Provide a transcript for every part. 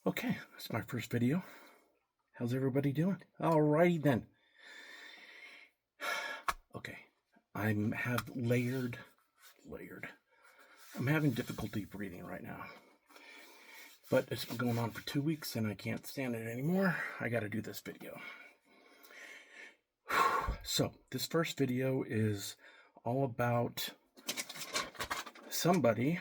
Okay, that's my first video. How's everybody doing? Alrighty then. Okay, have layered. I'm having difficulty breathing right now. But it's been going on for 2 weeks and I can't stand it anymore. I gotta do this video. So, this first video is all about somebody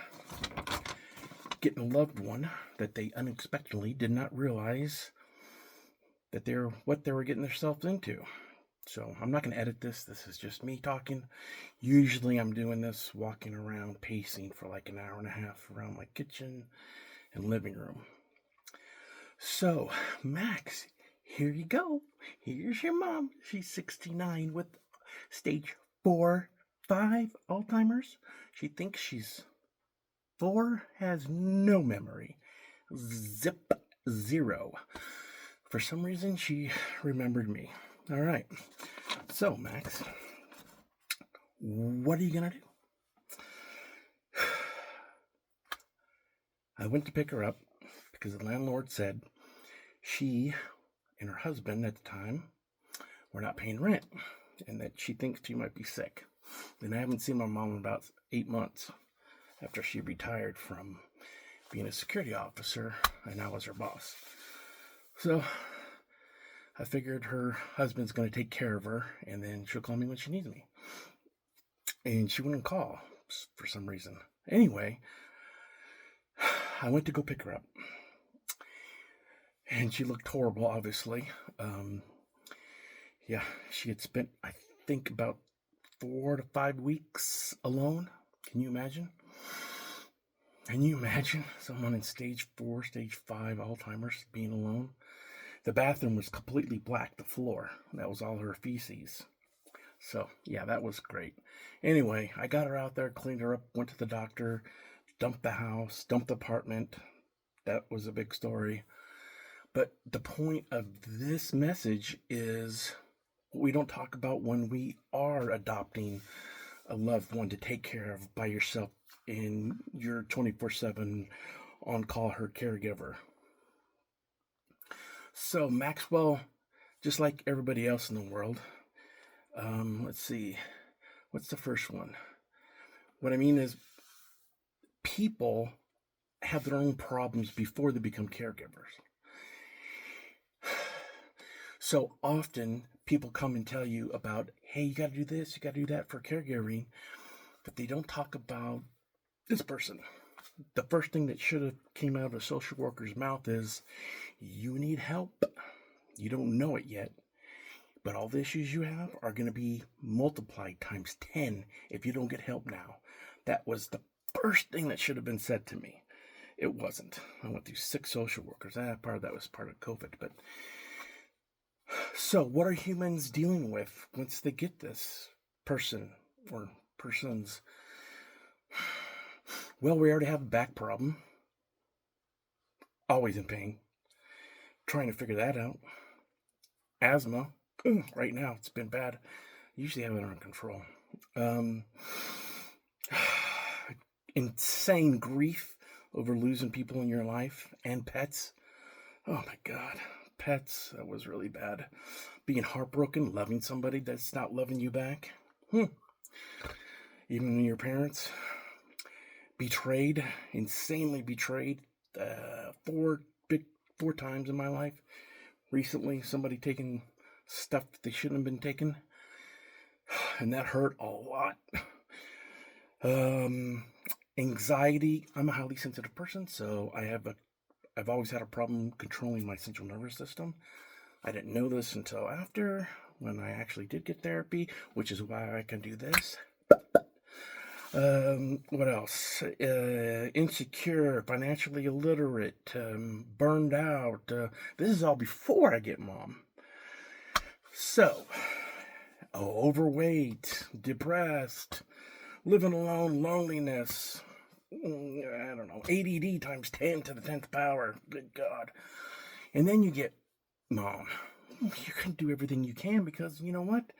getting a loved one that they unexpectedly did not realize that what they were getting themselves into. So I'm not going to edit this. This is just me talking. Usually I'm doing this walking around, pacing for like an hour and a half around my kitchen and living room. So, Max, here you go. Here's your mom. She's 69 with stage 4, 5 Alzheimer's. She thinks she's 4, has no memory. Zip 0. For some reason, she remembered me. All right. So, Max, what are you going to do? I went to pick her up because the landlord said she and her husband at the time were not paying rent and that she thinks she might be sick. And I haven't seen my mom in about 8 months after she retired from being a security officer and I was her boss. So I figured her husband's going to take care of her and then she'll call me when she needs me. And she wouldn't call for some reason. Anyway, I went to go pick her up. And she looked horrible, obviously. She had spent, I think, about 4 to 5 weeks alone. Can you imagine? Can you imagine someone in stage 4, stage 5 Alzheimer's being alone? The bathroom was completely black, the floor. That was all her feces. So, yeah, that was great. Anyway, I got her out there, cleaned her up, went to the doctor, dumped the house, dumped the apartment. That was a big story. But the point of this message is what we don't talk about when we are adopting a loved one to take care of by yourself in your 24/7 on-call her caregiver. So Maxwell, just like everybody else in the world, let's see, what's the first one? What I mean is people have their own problems before they become caregivers. So often people come and tell you about, hey, you got to do this, you got to do that for caregiving, but they don't talk about this person. The first thing that should have came out of a social worker's mouth is, you need help. You don't know it yet, but all the issues you have are going to be multiplied times 10 if you don't get help now. That was the first thing that should have been said to me. It wasn't. I went through 6 social workers. Part of that was part of COVID, but so what are humans dealing with once they get this person or persons? Well, we already have a back problem. Always in pain. Trying to figure that out. Asthma. Right now, it's been bad. Usually have it under control. Insane grief over losing people in your life and pets. Oh my God. Pets, that was really bad. Being heartbroken, loving somebody that's not loving you back. Even your parents. Betrayed, insanely betrayed. 4 times in my life. Recently, somebody taking stuff that they shouldn't have been taking. And that hurt a lot. Anxiety. I'm a highly sensitive person, so I've always had a problem controlling my central nervous system. I didn't know this until after, when I actually did get therapy, which is why I can do this. What else? Insecure, financially illiterate, burned out. This is all before I get mom. So, overweight, depressed, living alone, loneliness. I don't know, ADD times 10 to the 10th power. Good God. And then you get mom. You can do everything you can because, you know what?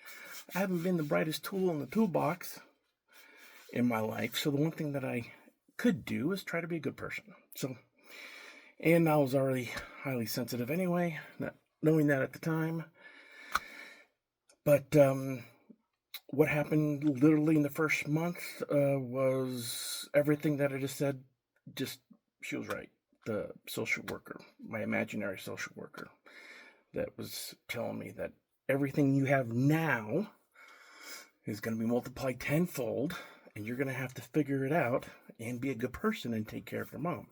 I haven't been the brightest tool in the toolbox in my life. So the one thing that I could do is try to be a good person. So And I was already highly sensitive anyway, not knowing that at the time. But what happened literally in the first month was everything that I just said. Just, she was right. The social worker, my imaginary social worker, that was telling me that everything you have now is going to be multiplied tenfold, and you're going to have to figure it out and be a good person and take care of your mom.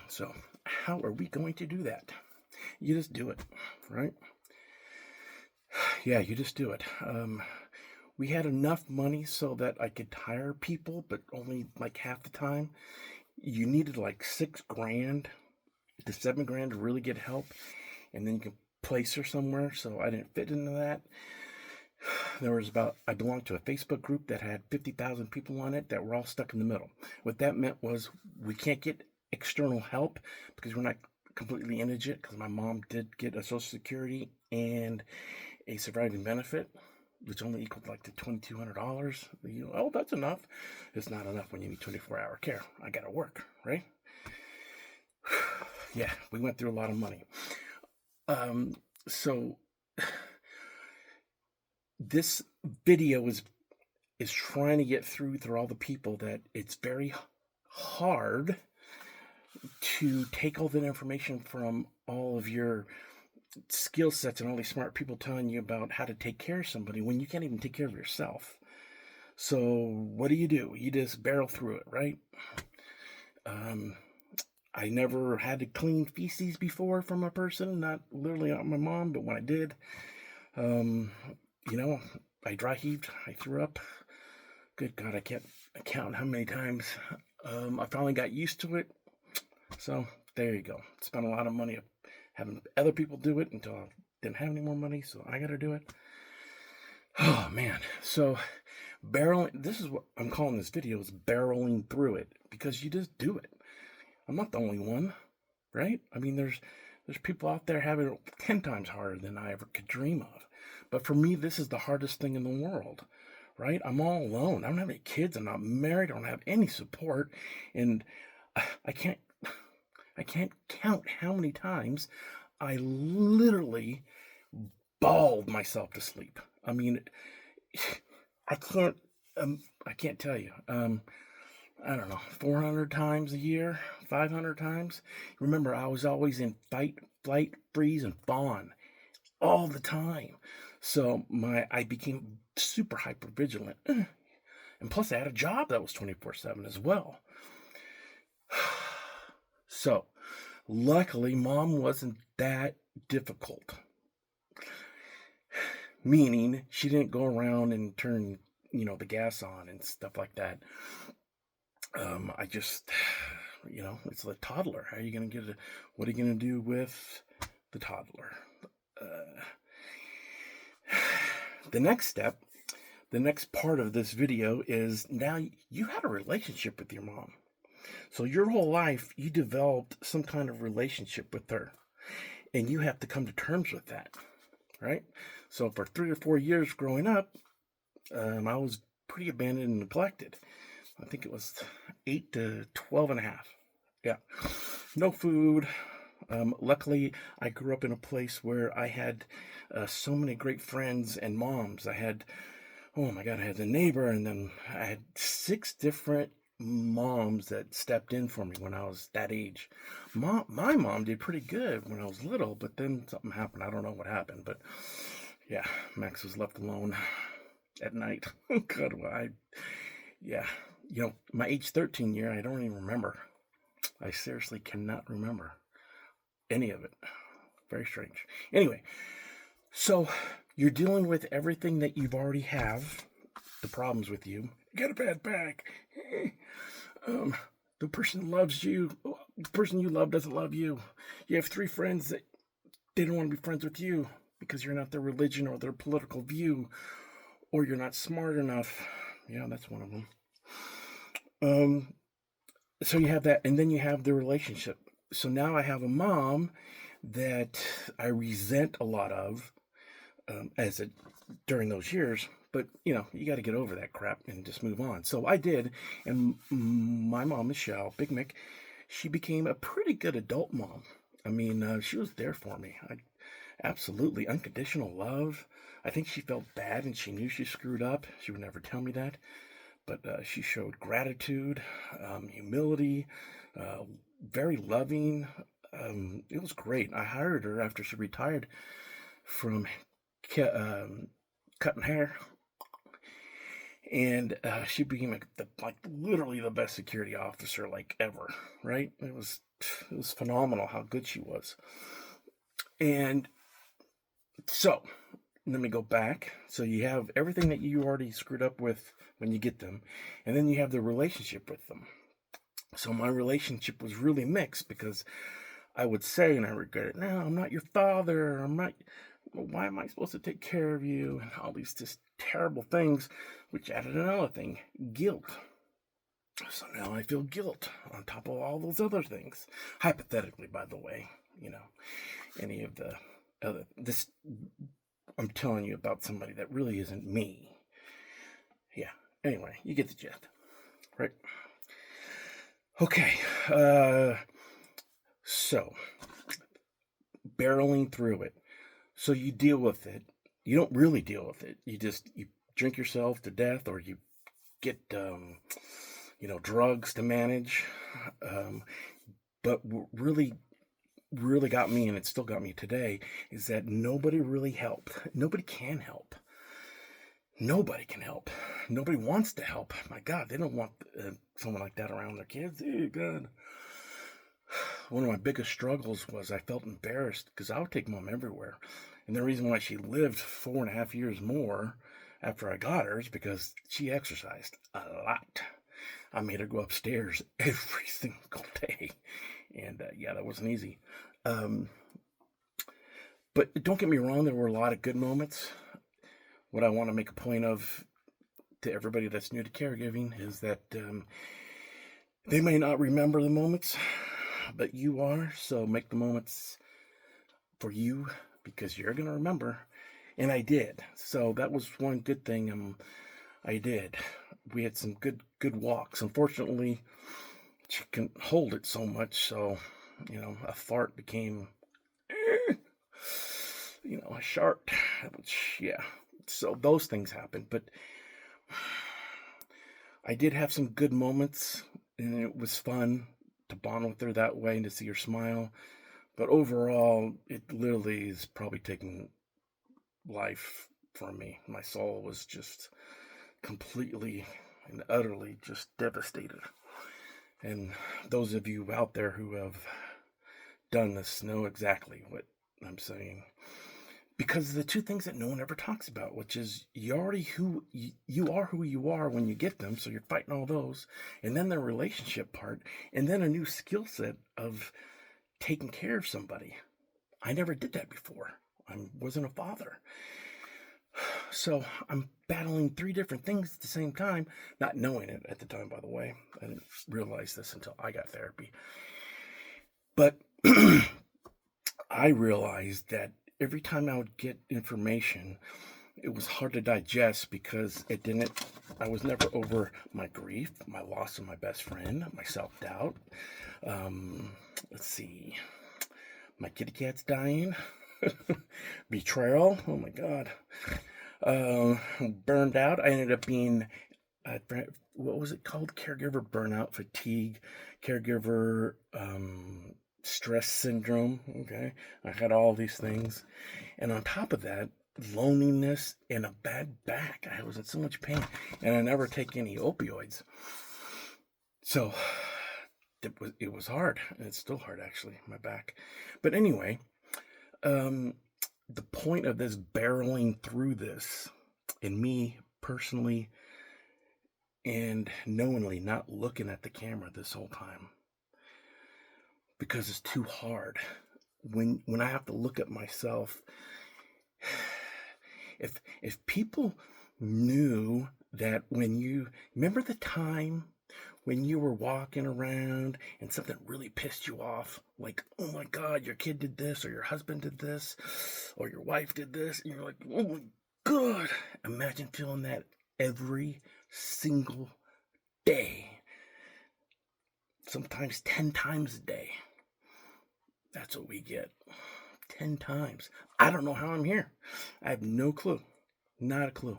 So, how are we going to do that? You just do it, right? Yeah, you just do it. We had enough money so that I could hire people, but only like half the time. You needed like $6,000 to $7,000 to really get help, and then you can place her somewhere. So I didn't fit into that. I belonged to a Facebook group that had 50,000 people on it that were all stuck in the middle. What that meant was we can't get external help because we're not completely indigent, because my mom did get a Social Security and a surviving benefit, which only equaled like to $2,200. Oh, that's enough. It's not enough when you need 24-hour care. I gotta work, right? Yeah, we went through a lot of money. So this video is trying to get through all the people that it's very hard to take all that information from all of your skill sets and all these smart people telling you about how to take care of somebody when you can't even take care of yourself. So what do? You just barrel through it, right? I never had to clean feces before from a person, not literally on my mom, but when I did, I dry heaved, I threw up. Good God, I can't count how many times. I finally got used to it. So there you go. Spent a lot of money having other people do it until I didn't have any more money, so I got to do it. Oh man. So barreling, this is what I'm calling this video, is barreling through it, because you just do it. I'm not the only one, right? I mean, there's people out there having it 10 times harder than I ever could dream of. But for me, this is the hardest thing in the world, right? I'm all alone. I don't have any kids. I'm not married. I don't have any support. And I can't count how many times I literally bawled myself to sleep. I mean, I can't tell you. I don't know, 400 times a year, 500 times. Remember, I was always in fight, flight, freeze, and fawn all the time. So I became super hyper vigilant. And plus I had a job that was 24/7 as well. So luckily mom wasn't that difficult. Meaning she didn't go around and turn, the gas on and stuff like that. I just, it's the toddler. How are you going to what are you going to do with the toddler? The next step, the next part of this video is, now you had a relationship with your mom. So your whole life, you developed some kind of relationship with her. And you have to come to terms with that, right? So for 3 or 4 years growing up, I was pretty abandoned and neglected. I think it was 8 to 12 and a half. Yeah. No food. Luckily, I grew up in a place where I had so many great friends and moms. I had a neighbor, and then I had 6 different moms that stepped in for me when I was that age. My mom did pretty good when I was little, but then something happened. I don't know what happened, but yeah, Max was left alone at night. God, yeah. My age 13 year, I don't even remember. I seriously cannot remember any of it. Very strange. Anyway, so you're dealing with everything that you've already have, the problems with you. You got a bad back. The person loves you. The person you love doesn't love you. You have 3 friends that they don't want to be friends with you because you're not their religion or their political view, or you're not smart enough. Yeah, that's one of them. So you have that, and then you have the relationship. So now I have a mom that I resent a lot of during those years. But you got to get over that crap and just move on. So I did, and my mom, Michelle, Big Mick, she became a pretty good adult mom. I mean, she was there for me. Absolutely unconditional love. I think she felt bad and she knew she screwed up. She would never tell me that, but she showed gratitude, humility, uh, very loving. It was great. I hired her after she retired from cutting hair, and she became like literally the best security officer like ever. Right? It was phenomenal how good she was. And so let me go back. So you have everything that you already screwed up with when you get them, and then you have the relationship with them. So my relationship was really mixed because I would say, and I regret it now, I'm not your father. I'm not. Why am I supposed to take care of you? And all these just terrible things, which added another thing, guilt. So now I feel guilt on top of all those other things. Hypothetically, by the way, any of the other this I'm telling you about somebody that really isn't me. Yeah. Anyway, you get the gist, right? Okay. So barreling through it. So you deal with it. You don't really deal with it. You drink yourself to death, or you get drugs to manage. But what really got me, and it still got me today, is that nobody really helped. Nobody can help. Nobody can help. Nobody wants to help. My God, they don't want someone like that around their kids. Oh, God. One of my biggest struggles was I felt embarrassed because I would take mom everywhere. And the reason why she lived 4.5 years more after I got her is because she exercised a lot. I made her go upstairs every single day. And yeah, that wasn't easy. But don't get me wrong, there were a lot of good moments. What I want to make a point of to everybody that's new to caregiving is that they may not remember the moments, but you are. So make the moments for you because you're going to remember. And I did. So that was one good thing I did. We had some good walks. Unfortunately, she couldn't hold it so much. So, a fart became, a shark. Which, yeah. So those things happened. But I did have some good moments, and it was fun to bond with her that way and to see her smile. But overall, it literally is probably taking life from me. My soul was just completely and utterly just devastated. And those of you out there who have done this know exactly what I'm saying. Because the two things that no one ever talks about, which is you are who you are when you get them, so you're fighting all those, and then the relationship part, and then a new skill set of taking care of somebody. I never did that before. I wasn't a father. So I'm battling 3 different things at the same time, not knowing it at the time, by the way. I didn't realize this until I got therapy. But I realized that every time I would get information, it was hard to digest because I was never over my grief, my loss of my best friend, my self-doubt. Let's see, my kitty cat's dying, betrayal, oh my God, burned out. I ended up being, what was it called? Caregiver burnout, fatigue, caregiver, stress syndrome. Okay. I had all these things. And on top of that, loneliness and a bad back. I was in so much pain, and I never take any opioids. So it was hard, and it's still hard actually, my back. But anyway, the point of this barreling through this, and me personally and knowingly not looking at the camera this whole time, because it's too hard. When I have to look at myself, if people knew that when you remember the time when you were walking around and something really pissed you off, like, oh my God, your kid did this, or your husband did this, or your wife did this, and you're like, oh my God, imagine feeling that every single day. sometimes 10 times a day. That's what we get. 10 times. I don't know how I'm here. I have no clue. Not a clue.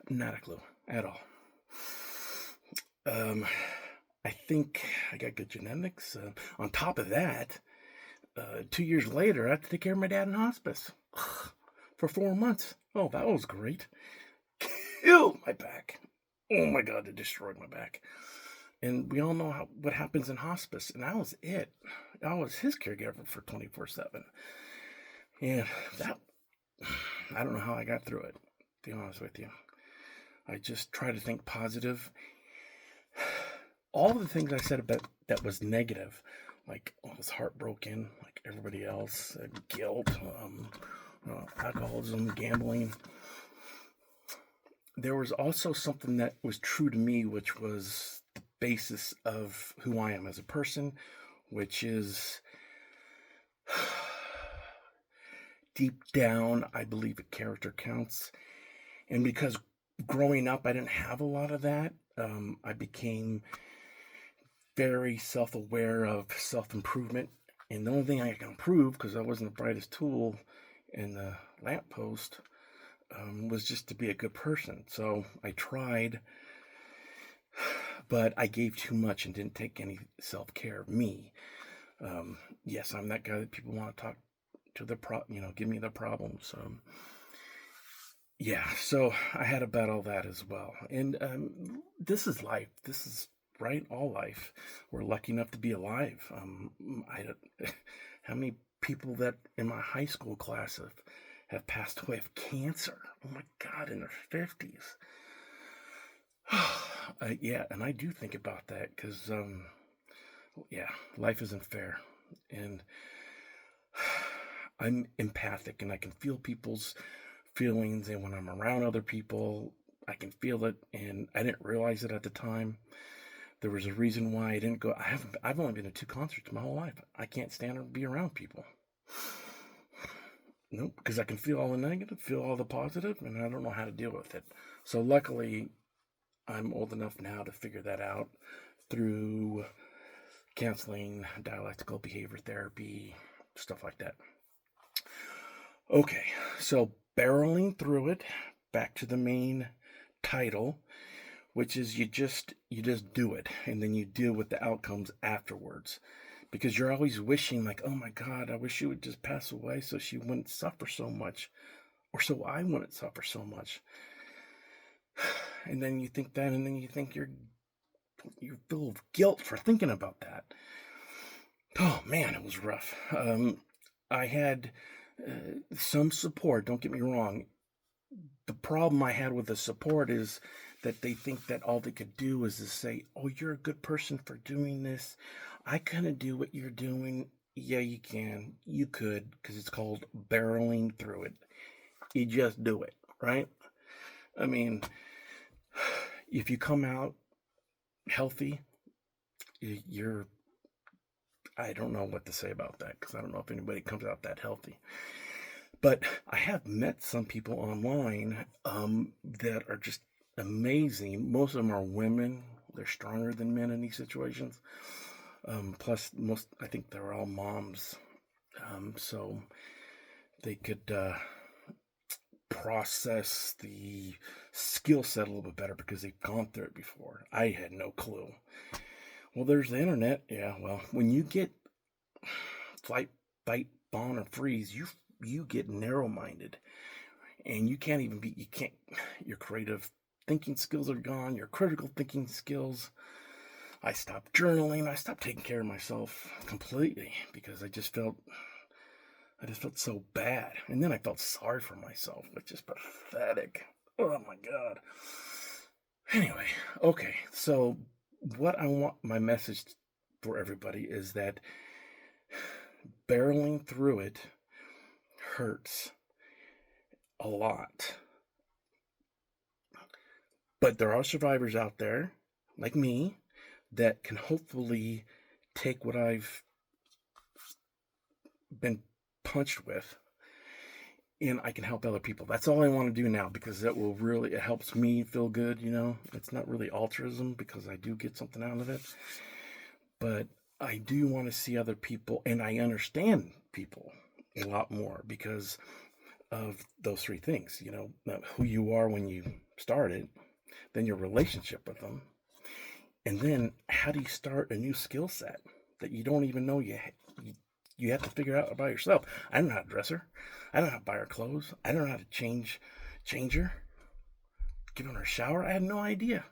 Not a clue at all. I think I got good genetics. On top of that, 2 years later, I had to take care of my dad in hospice for 4 months. Oh, that was great. Killed my back. Oh my God, it destroyed my back. And we all know what happens in hospice. And that was it. I was his caregiver for 24/7. And that, I don't know how I got through it, to be honest with you. I just try to think positive. All the things I said about that was negative, like I was heartbroken, like everybody else, guilt, alcoholism, gambling. There was also something that was true to me, which was the basis of who I am as a person, which is deep down, I believe a character counts. And because growing up, I didn't have a lot of that, I became very self-aware of self-improvement. And the only thing I can improve, because I wasn't the brightest tool in the lamppost, was just to be a good person. So I tried, but I gave too much and didn't take any self-care of me. Yes, I'm that guy that people want to talk to give me their problems. Yeah, so I had to battle that as well. And this is life. This is right, all life. We're lucky enough to be alive. I don't, how many people that in my high school class have passed away of cancer? Oh my God, in their 50s. Yeah, and I do think about that because, yeah, life isn't fair. And I'm empathic and I can feel people's feelings. And when I'm around other people, I can feel it. And I didn't realize it at the time. There was a reason why I didn't go. I've only been to 2 concerts my whole life. I can't stand or be around people. Nope, because I can feel all the negative, feel all the positive, and I don't know how to deal with it. So luckily, I'm old enough now to figure that out through counseling, dialectical behavior therapy, stuff like that. Okay, so barreling through it, back to the main title, which is you just do it, and then you deal with the outcomes afterwards, because you're always wishing, like, oh my God, I wish she would just pass away so she wouldn't suffer so much, or so I wouldn't suffer so much. And then you think that, and then you think you're full of guilt for thinking about that. Oh man, it was rough. I had some support, don't get me wrong. The problem I had with the support is that they think that all they could do is to say, oh, you're a good person for doing this. I couldn't do what you're doing. Yeah, you can. You could, because it's called barreling through it. You just do it, right? I mean, if you come out healthy, you're, I don't know what to say about that, because I don't know if anybody comes out that healthy. But I have met some people online that are just amazing. Most of them are women. They're stronger than men in these situations. Plus, I think they're all moms. So they could process the skill set a little bit better because they've gone through it before. I had no clue. Well, there's the internet. Yeah, well, when you get flight, fight, fawn, or freeze, you get narrow-minded, and you can't, your creative thinking skills are gone, your critical thinking skills. I stopped journaling. I stopped taking care of myself completely because I just felt so bad. And then I felt sorry for myself, which is pathetic. Oh my God. Anyway, okay, so what I want my message for everybody is that barreling through it hurts a lot. But there are survivors out there, like me, that can hopefully take what I've been punched with and I can help other people. That's all I want to do now, because it helps me feel good, It's not really altruism because I do get something out of it. But I do want to see other people, and I understand people a lot more because of those three things. Who you are when you started, then your relationship with them, and then how do you start a new skill set that you don't even know you have to figure out by yourself. I don't know how to dress her. I don't know how to buy her clothes. I don't know how to change her, give her a shower. I had no idea.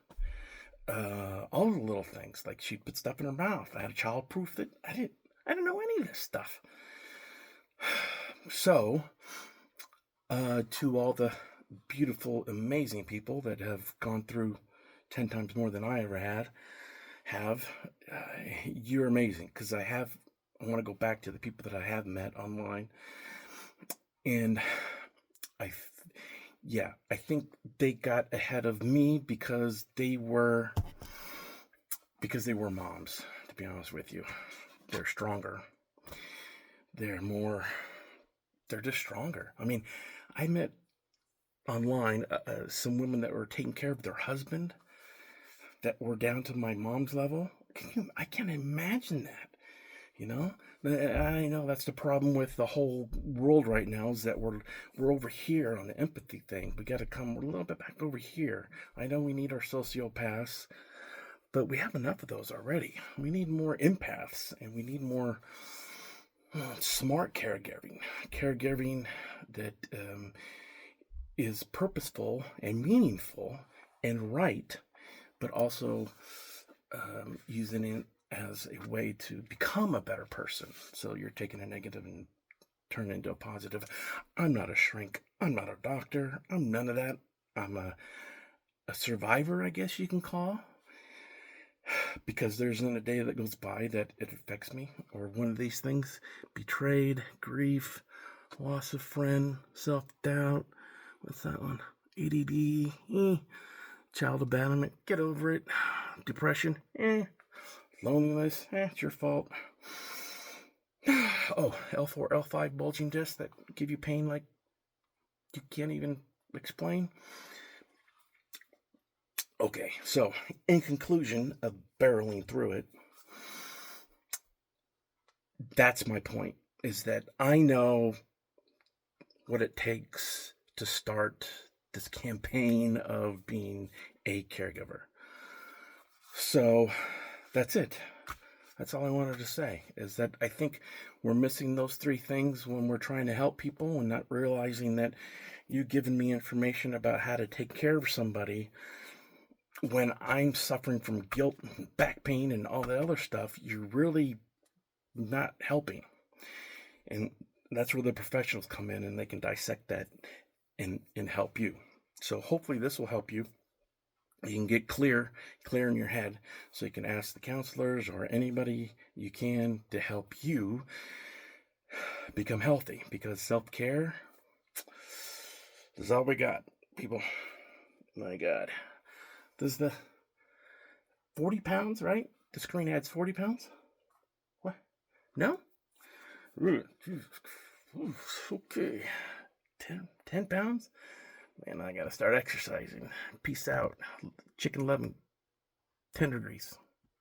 All the little things, like she'd put stuff in her mouth. I had a childproof that I didn't know any of this stuff. So, to all the beautiful, amazing people that have gone through 10 times more than I ever have, you're amazing. Because I want to go back to the people that I have met online, and I think they got ahead of me because they were moms. To be honest with you, they're stronger. They're just stronger. I mean, I met online some women that were taking care of their husband that were down to my mom's level. I can't imagine that. I know that's the problem with the whole world right now, is that we're over here on the empathy thing. We got to come a little bit back over here. I know we need our sociopaths, but we have enough of those already. We need more empaths, and we need more smart caregiving that is purposeful and meaningful and right, but also using it as a way to become a better person. So you're taking a negative and turn it into a positive. I'm not a shrink. I'm not a doctor. I'm none of that. I'm a survivor, I guess you can call, because there isn't a day that goes by that it affects me, or one of these things: betrayed, grief, loss of friend, self-doubt. What's that one? ADD, child abandonment, get over it. Depression, loneliness, it's your fault. Oh, L4, L5 bulging discs that give you pain like you can't even explain. Okay, so in conclusion of barreling through it, that's my point, is that I know what it takes to start this campaign of being a caregiver. So that's it. That's all I wanted to say, is that I think we're missing those three things when we're trying to help people, and not realizing that you giving me information about how to take care of somebody when I'm suffering from guilt and back pain and all the other stuff, you're really not helping. And that's where the professionals come in, and they can dissect that and help you. So hopefully this will help you. You can get clear in your head, so you can ask the counselors or anybody you can to help you become healthy, because self-care is all we got, people. My God. Does the 40 pounds, right? The screen adds 40 pounds? What? No? Okay. 10 pounds? Man, I gotta start exercising. Peace out. Chicken loving tender grease.